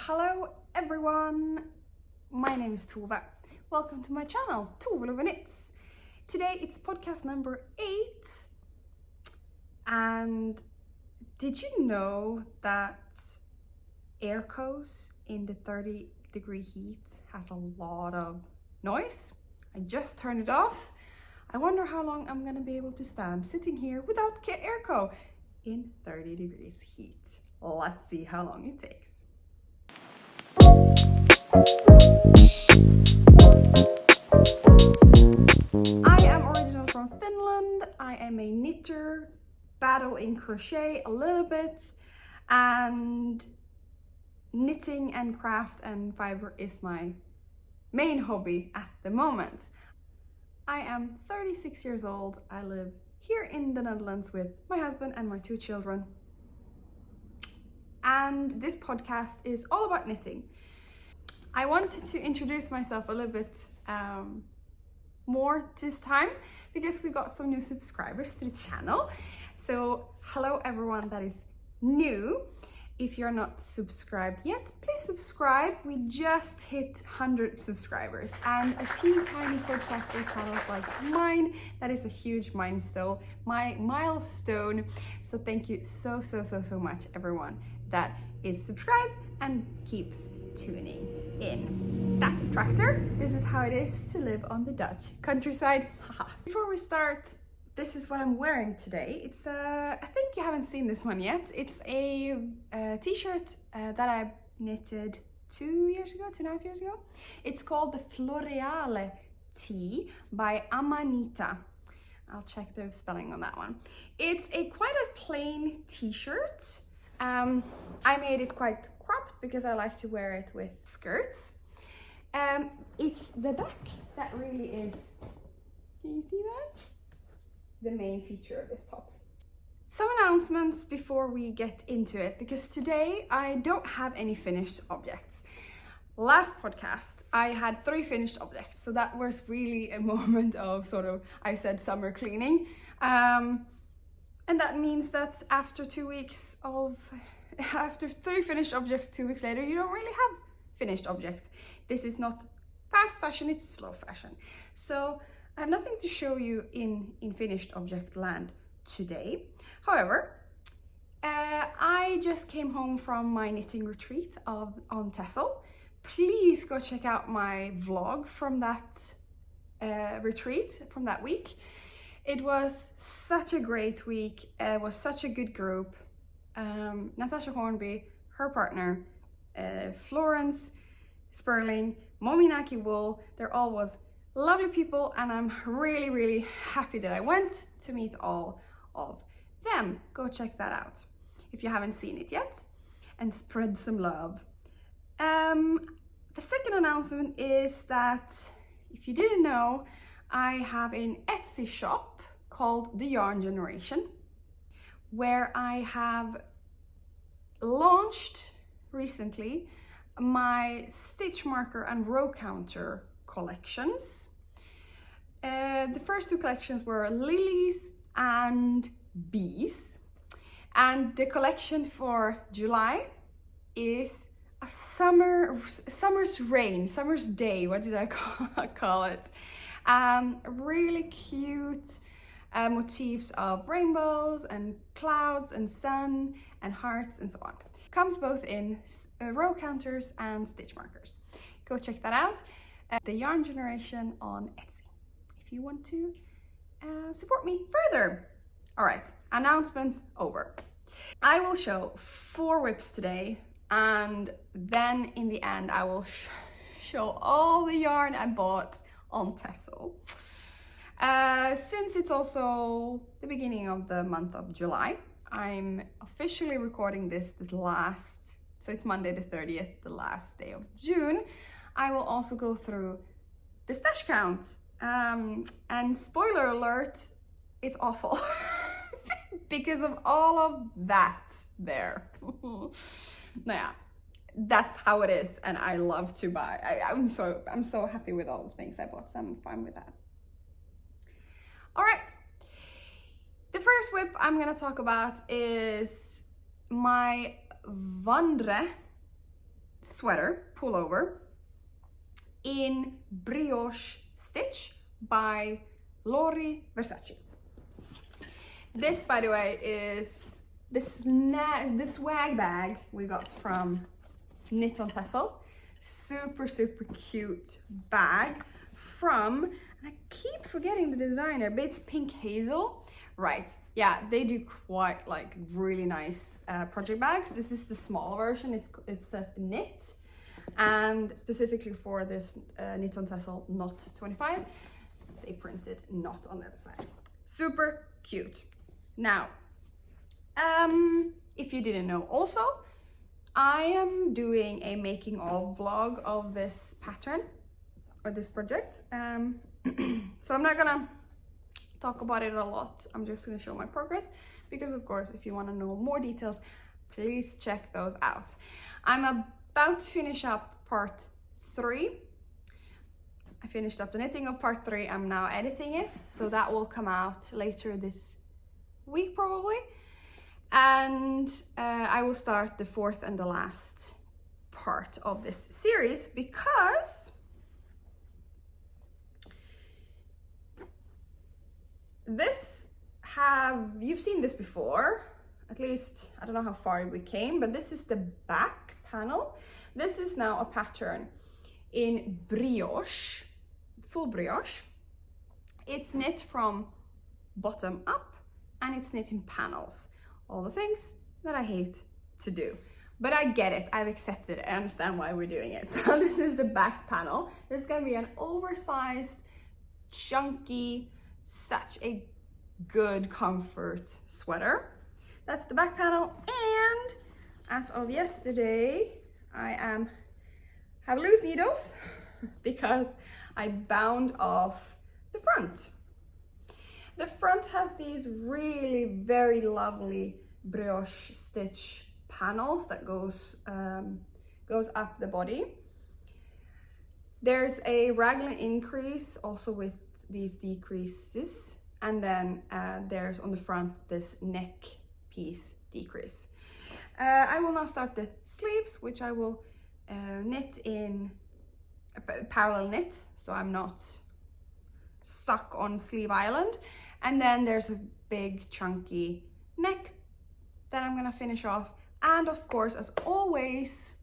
Hello everyone, my name is Tove. Welcome to my channel, ToveLoveKnits. Today it's podcast number 8. And did you know that air hose in the 30-degree heat has a lot of noise? I just turned it off. I wonder how long I'm gonna be able to stand sitting here without airco in 30 degrees heat. Let's see how long it takes. I am original from Finland. I am a knitter, battle in crochet a little bit, and knitting and craft and fiber is my main hobby at the moment. I am 36 years old. I live here in the Netherlands with my husband and my 2 children. And this podcast is all about knitting. I wanted to introduce myself a little bit more this time because we got some new subscribers to the channel. So hello everyone that is new. If you're not subscribed yet, please subscribe. We just hit 100 subscribers, and a teeny tiny podcaster channel like mine, that is a huge milestone. So thank you so much everyone that is subscribed and keeps tuning in. That's a tractor. This is how it is to live on the Dutch countryside. Before we start, this is what I'm wearing today. It's I think you haven't seen this one yet. It's a t-shirt that I knitted 2.5 years ago. It's called the Floreale tee by Amanita. I'll check the spelling on that one. It's quite a plain t-shirt. I made it quite cropped because I like to wear it with skirts. It's the back that really is, can you see that? The main feature of this top. Some announcements before we get into it, because today I don't have any finished objects. Last podcast I had 3 finished objects, so that was really a moment of I said summer cleaning. And that means that after 3 finished objects 2 weeks later, you don't really have finished objects. This is not fast fashion, it's slow fashion. So I have nothing to show you in finished object land today. However, I just came home from my knitting retreat on Texel. Please go check out my vlog from that retreat, from that week. It was such a great week. It was such a good group. Natasha Hornby, her partner, Florence Sperling, Mominaki Wool, they're all was lovely people, and I'm really happy that I went to meet all of them. Go check that out if you haven't seen it yet, and spread some love. The second announcement is that, if you didn't know, I have an Etsy shop called The Yarn Generation, where I have launched recently my stitch marker and row counter collections. The first 2 collections were lilies and bees, and the collection for July is a summer's day. What did I call it? Really cute motifs of rainbows and clouds and sun and hearts and so on. Comes both in row counters and stitch markers. Go check that out. The Yarn Generation on Etsy if you want to support me further. All right, announcements over. I will show 4 whips today, and then in the end I will show all the yarn I bought on Texel. Since it's also the beginning of the month of July, I'm officially recording this so it's Monday the 30th, the last day of June. I will also go through the stash count, and spoiler alert, it's awful because of all of that there. Yeah, that's how it is, and I love to buy. I'm so happy with all the things I bought, so I'm fine with that. All right, the first whip I'm gonna talk about is my Vandre sweater pullover in brioche stitch by Lori Versace. This, by the way, is this swag bag we got from Knit on Tassel. Super cute bag from, and I keep forgetting the designer, but it's Pink Hazel. Right, yeah, they do quite like really nice project bags. This is the small version. It says knit, and specifically for this Knit on Tassel Knot 25, they printed knot on the other side. Super cute. Now, if you didn't know, also I am doing a making of vlog of this pattern or this project. So I'm not gonna talk about it a lot. I'm just gonna show my progress because, of course, if you want to know more details, please check those out. I'm about to finish up part 3. I finished up the knitting of part 3. I'm now editing it, so that will come out later this week probably. And I will start the 4th and the last part of this series because you've seen this before, at least. I don't know how far we came, but this is the back panel. This is now a pattern in brioche, full brioche. It's knit from bottom up and it's knit in panels. All the things that I hate to do, but I get it. I've accepted it. I understand why we're doing it. So this is the back panel. This is gonna be an oversized, chunky, such a good comfort sweater. That's the back panel. And as of yesterday, I have loose needles because I bound off the front. The front has these really very lovely brioche stitch panels that goes up the body. There's a raglan increase also with these decreases, and then there's on the front this neck piece decrease. I will now start the sleeves, which I will knit in a parallel knit, so I'm not stuck on sleeve island. And then there's a big chunky neck that I'm gonna finish off. And of course, as always,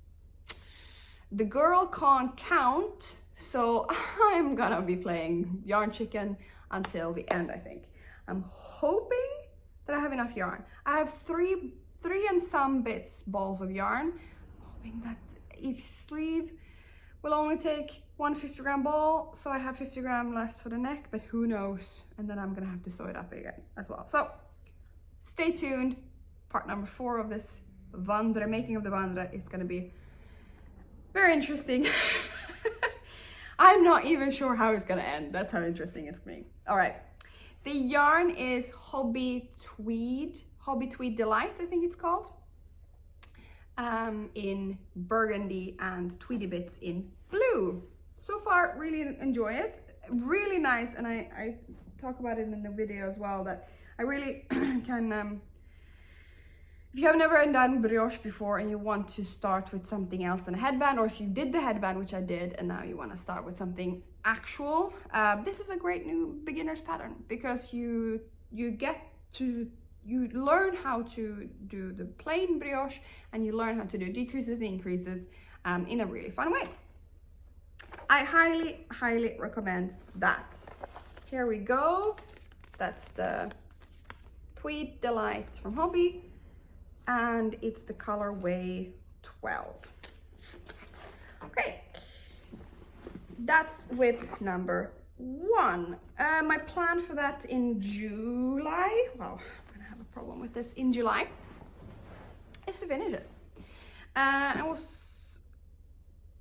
the girl can't count, so I'm gonna be playing yarn chicken until the end, I think. I'm hoping that I have enough yarn. I have three and some balls of yarn. I'm hoping that each sleeve will only take 1 50-gram ball, so I have 50 gram left for the neck, but who knows? And then I'm gonna have to sew it up again as well. So stay tuned. Part number 4 of this Vandre, making of the Vandre, is gonna be very interesting. I'm not even sure how it's gonna end. That's how interesting it's gonna be. All right, the yarn is Hobby Tweed Delight, I think it's called, in burgundy and Tweedy Bits in blue. So far, really enjoy it. Really nice, and I talk about it in the video as well, that I really can, if you have never done brioche before and you want to start with something else than a headband, or if you did the headband, which I did, and now you want to start with something actual, this is a great new beginner's pattern, because you learn how to do the plain brioche, and you learn how to do decreases and increases in a really fun way. I highly recommend that. Here we go. That's the Tweed Delight from Hobby, and it's the colorway 12. Okay, that's whip number 1. My plan for that in July, well, I'm gonna have a problem with this, in July, is to finish it. I was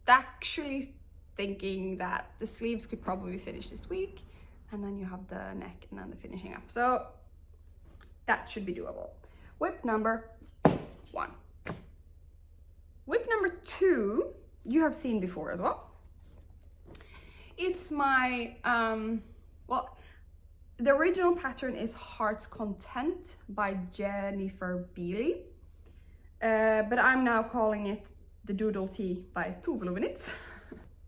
actually thinking that the sleeves could probably finish this week, and then you have the neck and then the finishing up. So that should be doable. Whip number 1. Whip number 2, you have seen before as well. It's my, well, the original pattern is Heart's Content by Jennifer Bealey, but I'm now calling it the Doodle tee by ToveLoveKnits.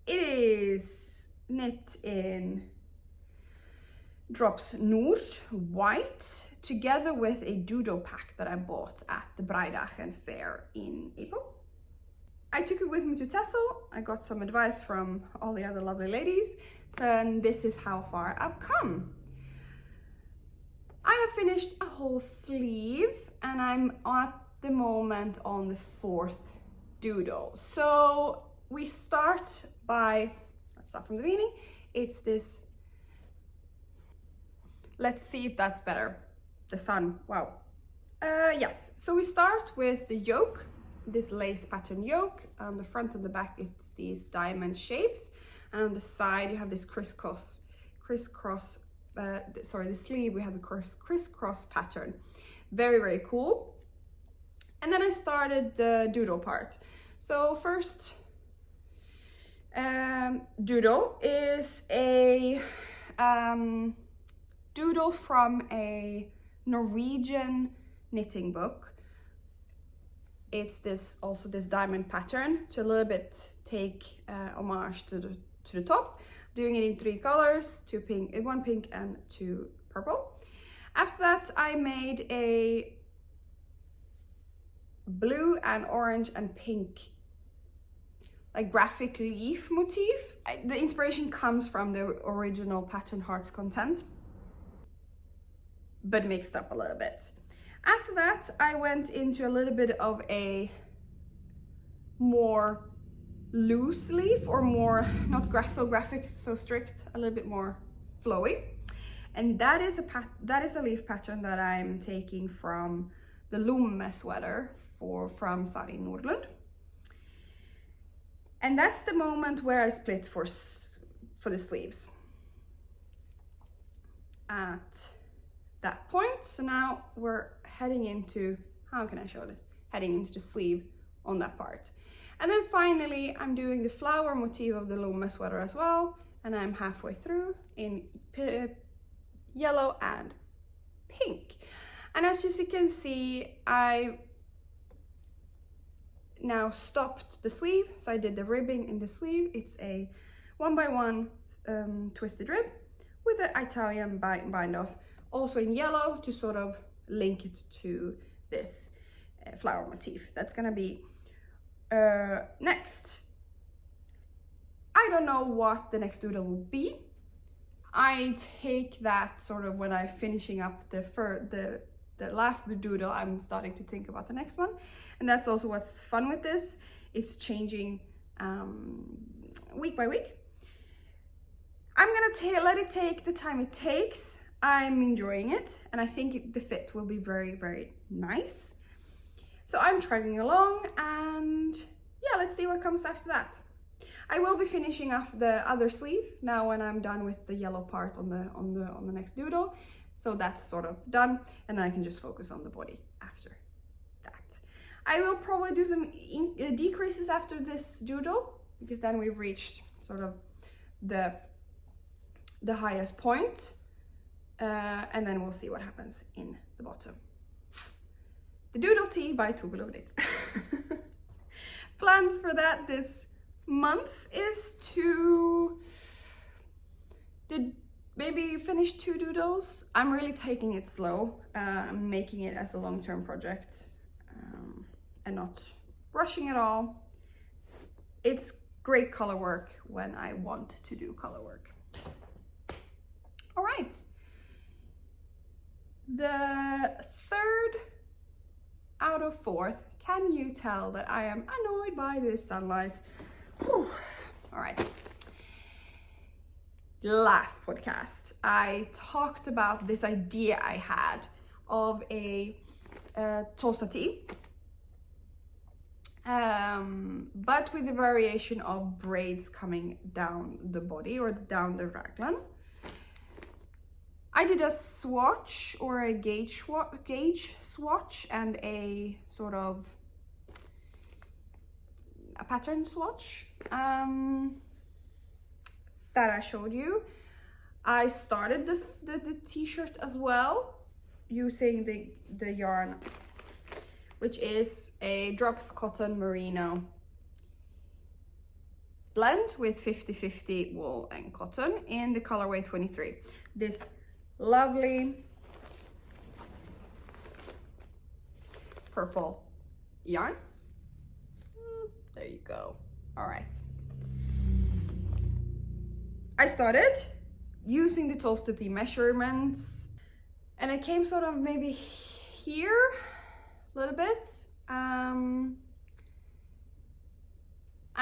It is knit in Drops Noor white, together with a Doodle pack that I bought at the Braided fair in April. I took it with me to Texel. I got some advice from all the other lovely ladies, and this is how far I've come. I have finished a whole sleeve and I'm at the moment on the 4th doodle. So we start by, let's start from the beginning. It's this, let's see if that's better. The sun, wow. Yes, so we start with the yoke, this lace pattern yoke. On the front and the back, it's these diamond shapes. And on the side, you have this crisscross, the sleeve, we have the crisscross pattern. Very, very cool. And then I started the doodle part. So first, doodle is a doodle from a Norwegian knitting book. It's this diamond pattern to a little bit take homage to the top. Doing it in 3 colors, 1 pink and 2 purple. After that, I made a blue and orange and pink, like graphic leaf motif. The inspiration comes from the original pattern Heart's Content, but mixed up a little bit. After that, I went into a little bit of a more loose leaf, or more, not so graphic, so strict, a little bit more flowy. And that is a leaf pattern that I'm taking from the Lomme sweater from Sari Nordlund. And that's the moment where I split for the sleeves. At that point, so now we're heading into, how can I show this? Heading into the sleeve on that part. And then finally, I'm doing the flower motif of the Lomme sweater as well. And I'm halfway through in yellow and pink. And as you can see, I now stopped the sleeve. So I did the ribbing in the sleeve. It's a 1x1 twisted rib with an Italian bind off, also in yellow, to sort of link it to this flower motif. That's gonna be next. I don't know what the next doodle will be. I take that sort of when I'm finishing up the last doodle, I'm starting to think about the next one. And that's also what's fun with this. It's changing week by week. I'm gonna let it take the time it takes. I'm enjoying it, and I think the fit will be very, very nice. So I'm trudging along, and yeah, let's see what comes after that. I will be finishing off the other sleeve now when I'm done with the yellow part on the next doodle. So that's sort of done, and then I can just focus on the body after that. I will probably do some decreases after this doodle, because then we've reached sort of the highest point, and then we'll see what happens in the bottom. The Doodle tee by ToveLoveKnits. Plans for that this month is to maybe finish 2 doodles. I'm really taking it slow. I'm making it as a long-term project and not rushing at all. It's great color work when I want to do color work. All right. The 3rd out of 4th. Can you tell that I am annoyed by this sunlight? Whew. All right. Last podcast, I talked about this idea I had of a toaster tee, but with the variation of braids coming down the body or down the raglan. I did a swatch or a gauge swatch and a sort of a pattern swatch that I showed you. I started the t-shirt as well using the yarn, which is a Drops Cotton Merino blend with 50/50 wool and cotton in the colorway 23. This lovely purple yarn. There you go. All right. I started using the toasted tea measurements, and I came sort of maybe here a little bit. And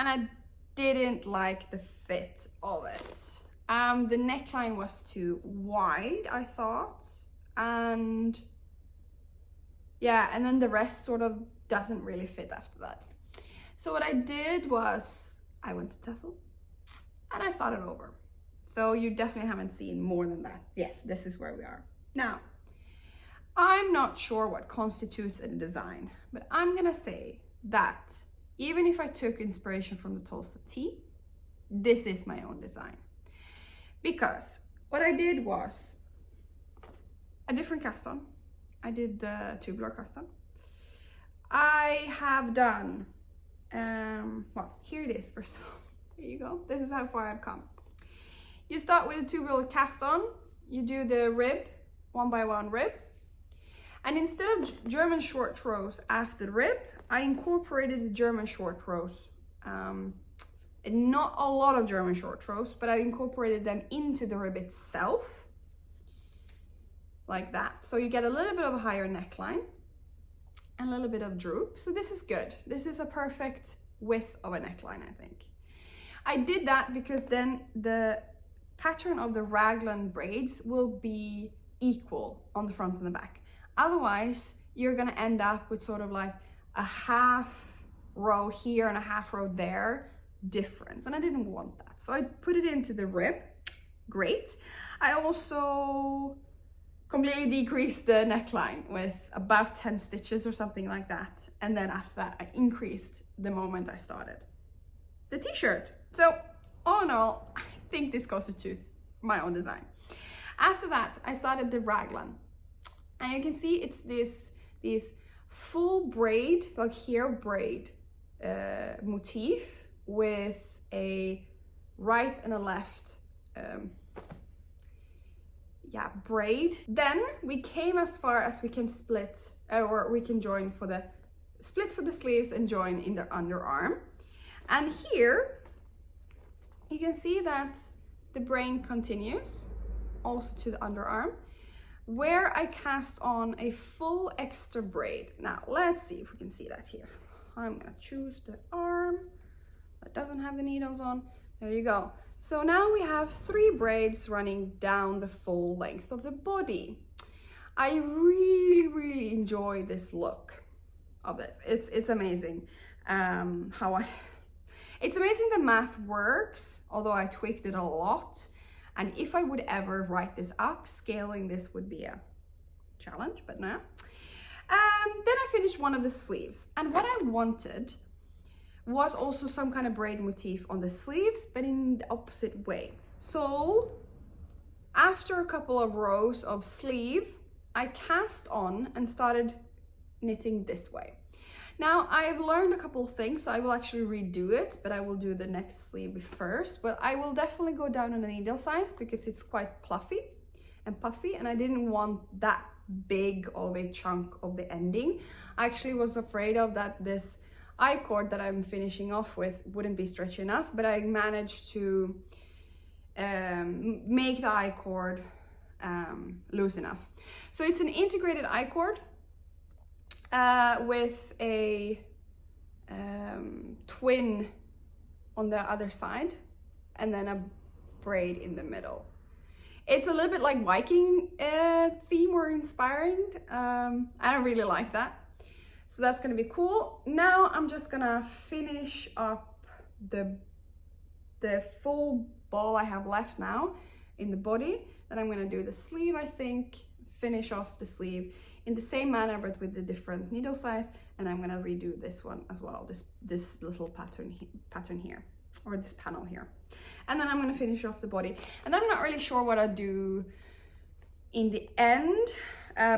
I didn't like the fit of it. The neckline was too wide, I thought. And yeah, and then the rest sort of doesn't really fit after that. So what I did was I went to tassel and I started over. So you definitely haven't seen more than that. Yes, this is where we are. Now, I'm not sure what constitutes a design, but I'm gonna say that even if I took inspiration from the toasted tea, this is my own design. Because what I did was a different cast on. I did the tubular cast on. I have done, well, here it is first of all. Here you go. This is how far I've come. You start with a tubular cast on. You do the rib, 1 by 1 rib. And instead of German short rows after the rib, I incorporated the German short rows. Not a lot of German short rows, but I incorporated them into the rib itself. Like that. So you get a little bit of a higher neckline and a little bit of droop. So this is good. This is a perfect width of a neckline, I think. I did that because then the pattern of the raglan braids will be equal on the front and the back. Otherwise, you're gonna end up with sort of like a half row here and a half row there difference. And I didn't want that. So I put it into the rib. Great. I also completely decreased the neckline with about 10 stitches or something like that. And then after that, I increased the moment I started the t-shirt. So all in all, I think this constitutes my own design. After that, I started the raglan. And you can see it's this full braid, like here braid motif with a right and a left braid. Then we came as far as we can split, or we can join for the split for the sleeves and join in the underarm. And here you can see that the braid continues also to the underarm, where I cast on a full extra braid. Now let's see if we can see that here. I'm gonna choose the arm that doesn't have the needles on. There you go. So now we have 3 braids running down the full length of the body. I really enjoy this look of this. It's amazing it's amazing the math works, although I tweaked it a lot. And if I would ever write this up, scaling this would be a challenge, but no. Then I finished one of the sleeves. And what I wanted was also some kind of braid motif on the sleeves, but in the opposite way. So after a couple of rows of sleeve, I cast on and started knitting this way. Now I've learned a couple of things, so I will actually redo it, but I will do the next sleeve first. But I will definitely go down on the needle size because it's quite fluffy and puffy, and I didn't want that big of a chunk of the ending. I actually was afraid of that this I-cord that I'm finishing off with wouldn't be stretchy enough, but I managed to make the I-cord loose enough. So it's an integrated I-cord with a twin on the other side and then a braid in the middle. It's a little bit like Viking theme or inspiring. I don't really like that. So that's gonna be cool. Now I'm just gonna finish up the full ball I have left now in the body. Then I'm gonna do the sleeve, I think, finish off the sleeve in the same manner but with the different needle size, and I'm gonna redo this one as well, this little pattern here, or this panel here. And then I'm gonna finish off the body. And I'm not really sure what I'll do in the end.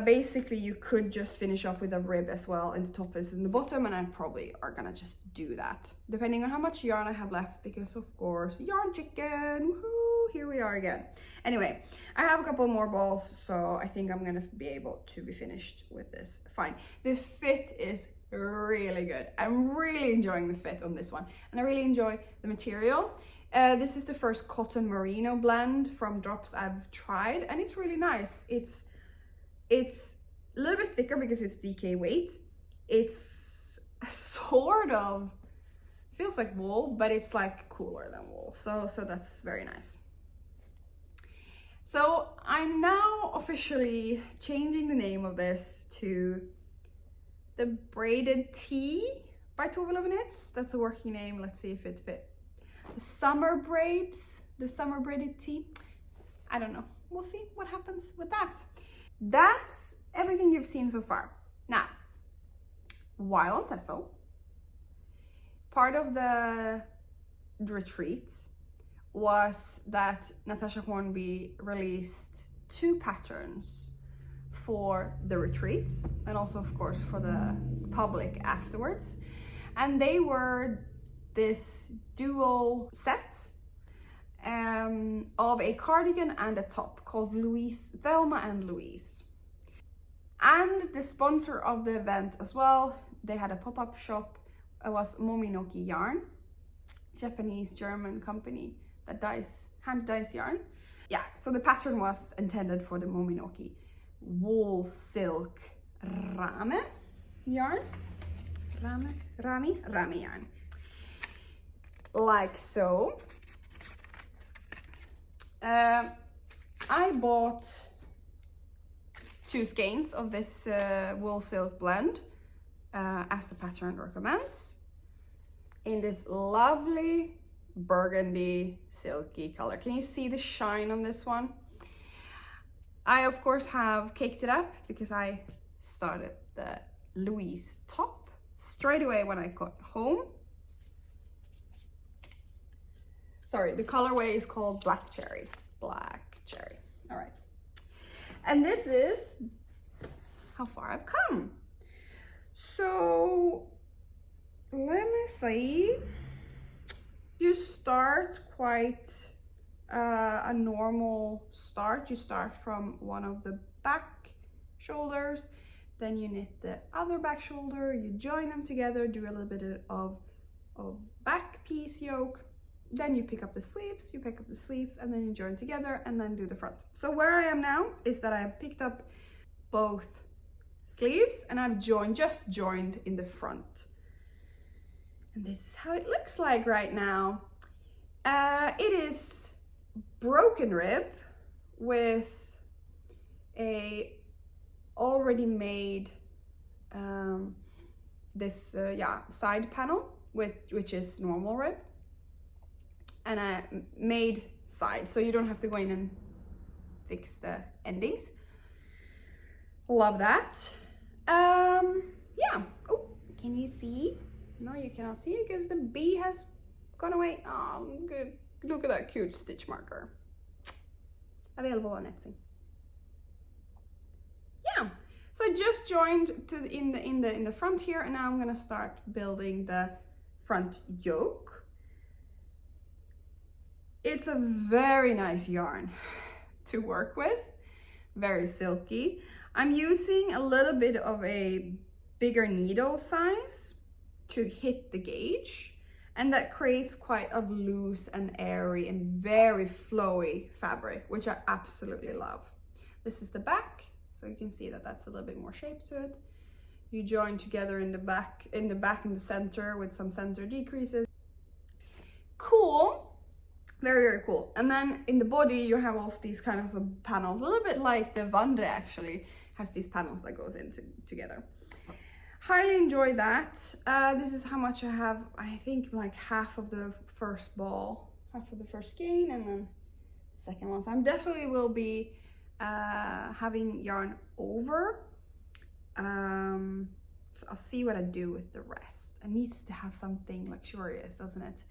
Basically, you could just finish up with a rib as well in the top and in the bottom, and I probably are gonna just do that, depending on how much yarn I have left, because of course, yarn chicken, woohoo, here we are again. Anyway, I have a couple more balls, so I think I'm gonna be able to be finished with this fine. The fit is really good. I'm really enjoying the fit on this one, and I really enjoy the material. This is the first cotton merino blend from Drops I've tried, and it's really nice. It's a little bit thicker because it's DK weight. It's sort of, feels like wool, but it's like cooler than wool. So that's very nice. So I'm now officially changing the name of this to the Braided Tee by ToveLoveKnits. That's a working name. Let's see if it fits. The summer braids, the summer braided tee. I don't know. We'll see what happens with that. That's everything you've seen so far. Now, while on Tessel, part of the retreat was that Natasha Hornby released 2 patterns for the retreat, and also of course for the public afterwards. And they were this dual set of a cardigan and a top called Louise, Thelma and Louise. And the sponsor of the event as well, they had a pop-up shop. It was Mominoki Yarn, Japanese-German company that hand dyes yarn. Yeah, so the pattern was intended for the Mominoki wool silk rame yarn. Rami yarn. Like so. I bought 2 skeins of this wool silk blend as the pattern recommends, in this lovely burgundy silky color. Can you see the shine on this one? I of course have caked it up because I started the Louise top straight away when I got home. Sorry, the colorway is called Black Cherry. Black Cherry. All right. And this is how far I've come. So let me see. You start quite a normal start. You start from one of the back shoulders, then you knit the other back shoulder, you join them together, do a little bit of back piece yoke. Then you pick up the sleeves, and then you join together and then do the front. So where I am now is that I have picked up both sleeves and I've just joined in the front. And this is how it looks like right now. It is broken rib with a already made side panel which is normal rib, and a made side, so you don't have to go in and fix the endings. Love that. Yeah. Oh, can you see? No, you cannot see it because the bee has gone away. Oh, good. Look at that cute stitch marker. Available on Etsy. Yeah. So I just joined in the front here, and now I'm gonna start building the front yoke. It's a very nice yarn to work with, very silky. I'm using a little bit of a bigger needle size to hit the gauge, and that creates quite a loose and airy and very flowy fabric, which I absolutely love. This is the back, so you can see that that's a little bit more shape to it. You join together in the back, in the center with some center decreases. Cool. Very, very cool. And then in the body, you have also these kind of some panels, a little bit like the Vandre actually has these panels that goes in together. Highly enjoy that. This is how much I have. I think like half of the first ball, half of the first skein, and then the second one. So I definitely will be having yarn over. So I'll see what I do with the rest. It needs to have something luxurious, doesn't it?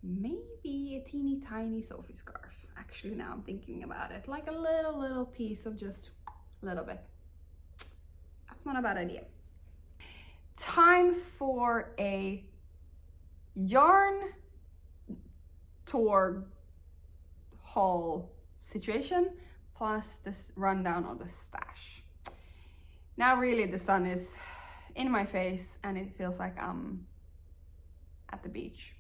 Maybe a teeny tiny Sophie scarf. Actually, now I'm thinking about it, like a little piece of just a little bit. That's not a bad idea. Time for a yarn tour haul situation, plus this rundown of the stash. Now really the sun is in my face and it feels like I'm at the beach.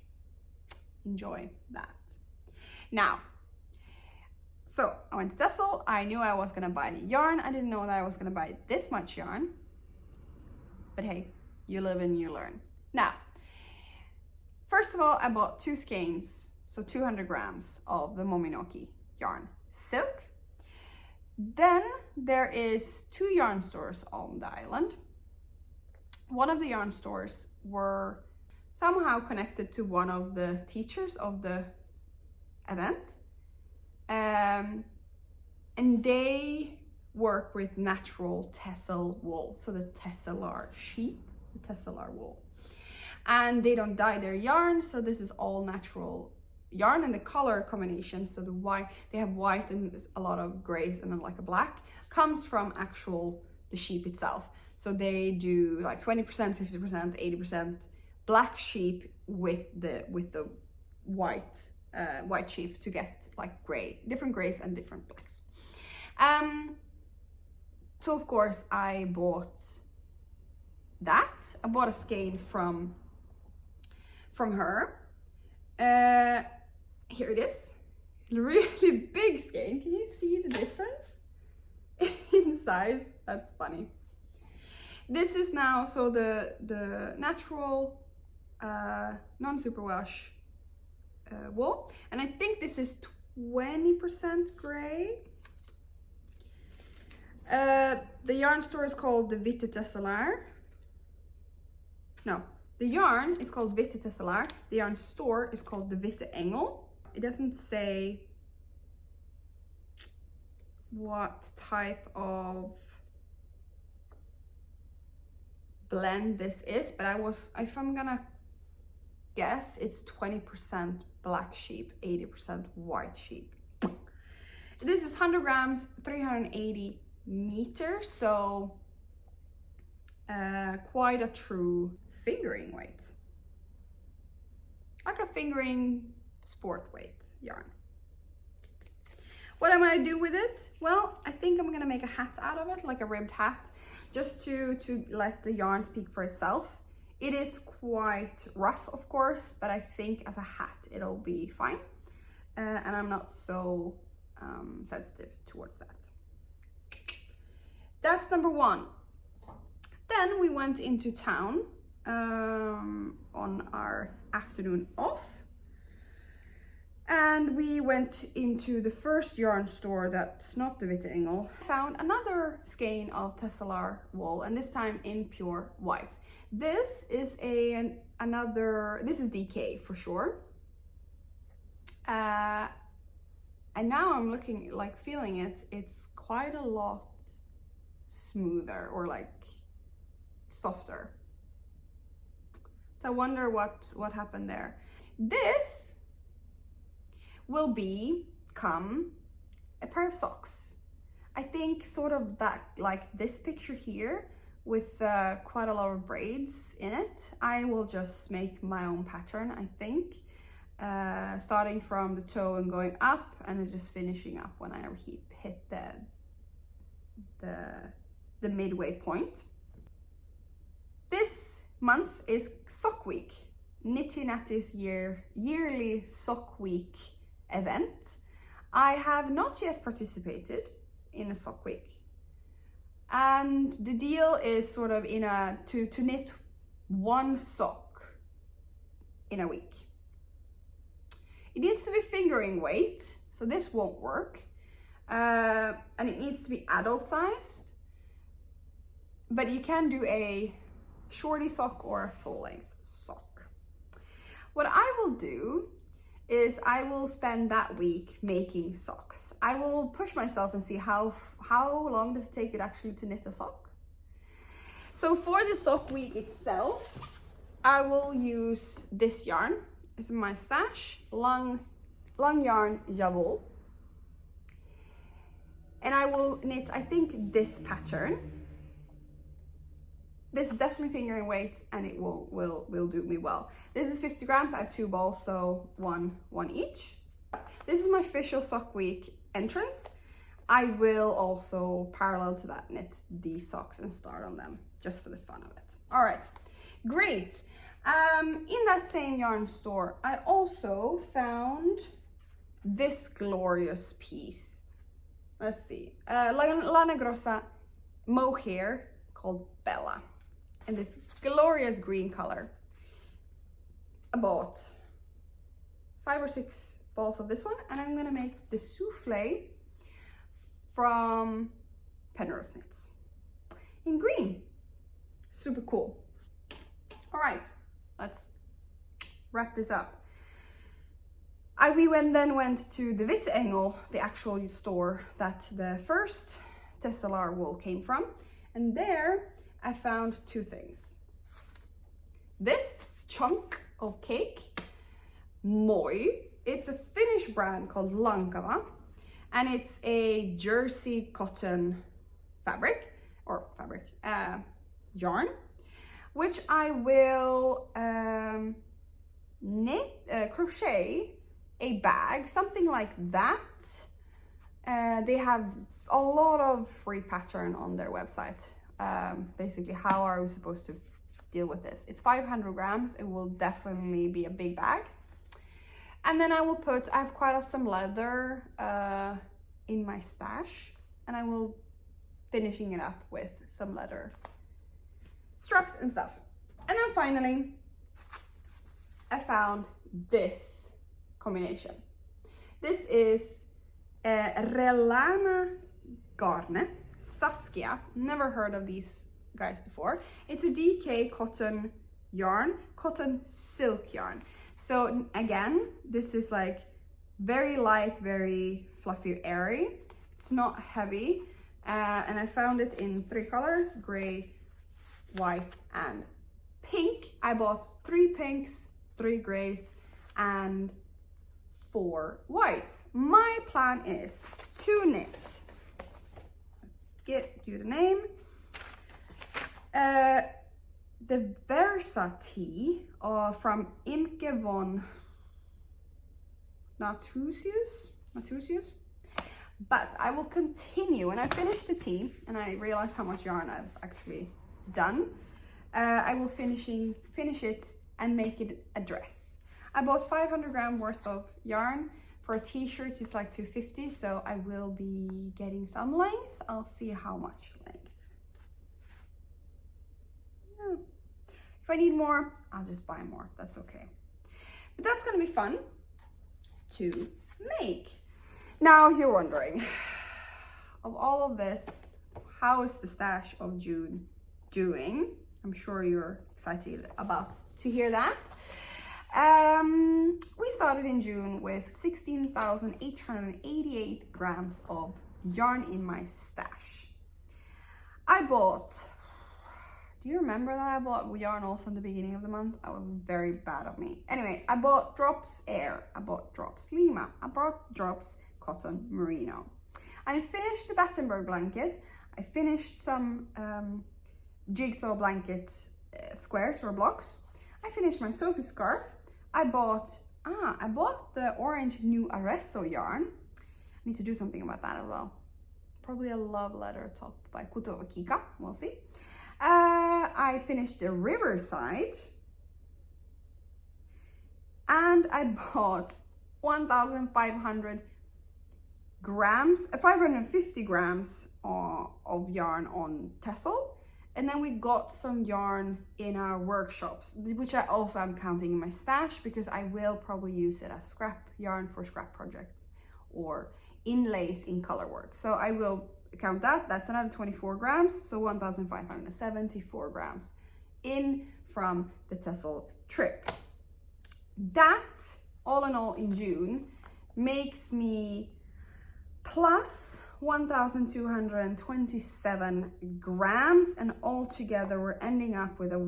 Enjoy that. Now, so I went to Doodle. I knew I was gonna buy yarn. I didn't know that I was gonna buy this much yarn. But hey, you live and you learn. Now, first of all, I bought 2 skeins, so 200 grams of the Mominoki yarn silk. Then there is 2 yarn stores on the island. One of the yarn stores were somehow connected to one of the teachers of the event. And they work with natural tessel wool, so the tesselar sheep, the tesselar wool. And they don't dye their yarn, so this is all natural yarn, and the color combination, so the white, they have white and a lot of grays and then like a black, comes from the sheep itself. So they do like 20%, 50%, 80% black sheep with the white sheep to get like different grays and different blacks. So of course I bought that. I bought a skein from her. Here it is, really big skein. Can you see the difference in size? That's funny. This is now so the natural non-superwash wool, and I think this is 20% gray. The yarn store is called the Witte Tesselar. No, the yarn is called Witte Tesselar. The yarn store is called the Witte Engel. It doesn't say what type of blend this is, but if I'm gonna guess, it's 20% black sheep, 80% white sheep. This is 100 grams, 380 meters, so quite a true fingering weight. Like a fingering sport weight yarn. What am I gonna do with it? Well, I think I'm gonna make a hat out of it, like a ribbed hat, just to let the yarn speak for itself. It is quite rough, of course, but I think as a hat it'll be fine. And I'm not so sensitive towards that. That's number 1. Then we went into town on our afternoon off. And we went into the first yarn store that's not the Witte Engel. Found another skein of Tesselar wool, and this time in pure white. This is this is DK for sure. And now I'm feeling it. It's quite a lot smoother or like softer. So I wonder what happened there. This will become a pair of socks. I think sort of that, like this picture here with quite a lot of braids in it. I will just make my own pattern, I think, starting from the toe and going up, and then just finishing up when I hit the midway point. This month is Sock Week, Knitty Natty's yearly Sock Week event. I have not yet participated in a sock week, and the deal is sort of to knit 1 sock in a week. It needs to be fingering weight, so this won't work, and it needs to be adult sized, but you can do a shorty sock or a full length sock. What I will do is I will spend that week making socks. I will push myself and see how long does it take it actually to knit a sock. So for the sock week itself, I will use this yarn. It's my stash, long yarn Jawohl. And I will knit, I think, this pattern. This is definitely fingering weight and it will do me well. This is 50 grams. I have 2 balls, so one each. This is my official sock week entrance. I will also, parallel to that, knit these socks and start on them just for the fun of it. All right, great. In that same yarn store, I also found this glorious piece. Let's see, Lana Grossa mohair called Bella in this glorious green color. I bought 5 or 6 balls of this one, and I'm gonna make the souffle from Penrose Knits in green. Super cool. All right, let's wrap this up. We then went to the Witte Engel, the actual store that the first Tesselar wool came from, and there I found 2 things. This chunk of cake, Moi. It's a Finnish brand called Lankava, and it's a jersey cotton yarn, which I will crochet a bag, something like that. They have a lot of free pattern on their website. Basically, how are we supposed to deal with this? It's 500 grams. It will definitely be a big bag. And then I have quite some leather in my stash, and I will finishing it up with some leather straps and stuff. And then finally, I found this combination. This is Relana Garne, Saskia. Never heard of these guys before. It's a DK cotton yarn, cotton silk yarn. So again, this is like very light, very fluffy, airy. It's not heavy. And I found it in 3 colors, gray, white, and pink. I bought 3 pinks, 3 grays, and 4 whites. My plan is to knit, get you the name, the Versa tee from Imke von Natusius. But I will continue, and I finished the tee and I realized how much yarn I've actually done. I will finish it and make it a dress. I bought 500 gram worth of yarn. For a t-shirt it's like 250, so I will be getting some length. I'll see how much length. Yeah. If I need more, I'll just buy more, that's okay. But that's gonna be fun to make. Now you're wondering, of all of this, how is the stash of June doing? I'm sure you're excited about to hear that. We started in June with 16,888 grams of yarn in my stash. I bought, do you remember that I bought yarn also in the beginning of the month? That was very bad of me. Anyway, I bought Drops Air, I bought Drops Lima, I bought Drops Cotton Merino. I finished the Battenberg blanket. I finished some jigsaw blanket squares or blocks. I finished my Sophie scarf. I bought the orange new Arezzo yarn. I need to do something about that as well. Probably a love letter top by Kutova Kika, we'll see. I finished the Riverside. And I bought 550 grams of yarn on Tessel. And then we got some yarn in our workshops, which I also am counting in my stash because I will probably use it as scrap yarn for scrap projects or inlays in color work. So I will count that. That's another 24 grams. So 1,574 grams in from the Tessel trip. That, all in all in June, makes me plus 1,227 grams, and altogether we're ending up with a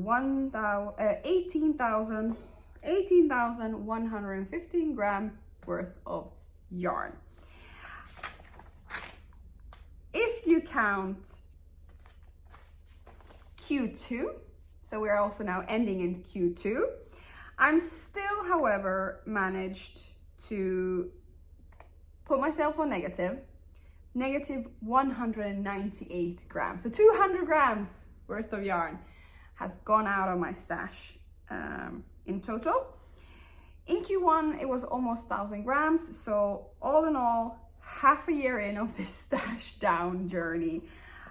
18,115 gram worth of yarn. If you count Q2. So we're also now ending in Q2. I'm still, however, managed to put myself on negative 198 grams. So 200 grams worth of yarn has gone out of my stash in total. In Q1, it was almost 1,000 grams. So all in all, half a year in of this stash down journey,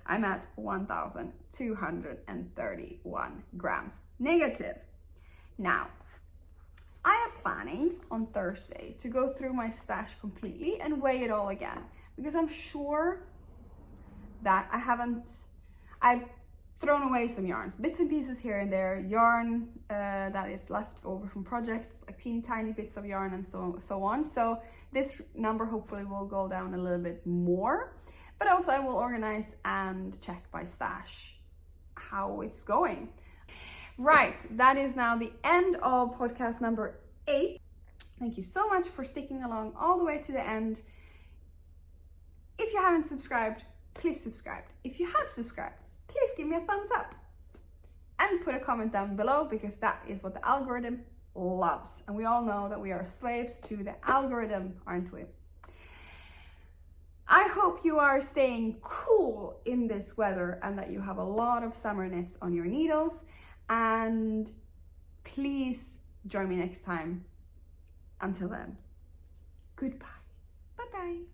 I'm at 1,231 grams negative. Now, I am planning on Thursday to go through my stash completely and weigh it all again, because I'm sure that I've thrown away some yarns, bits and pieces here and there, yarn that is left over from projects, like teeny tiny bits of yarn and so on. So this number hopefully will go down a little bit more, but also I will organize and check my stash, how it's going. Right, that is now the end of podcast number 8. Thank you so much for sticking along all the way to the end. If you haven't subscribed, please subscribe. If you have subscribed, please give me a thumbs up and put a comment down below, because that is what the algorithm loves. And we all know that we are slaves to the algorithm, aren't we? I hope you are staying cool in this weather and that you have a lot of summer knits on your needles. And please join me next time. Until then, goodbye. Bye-bye.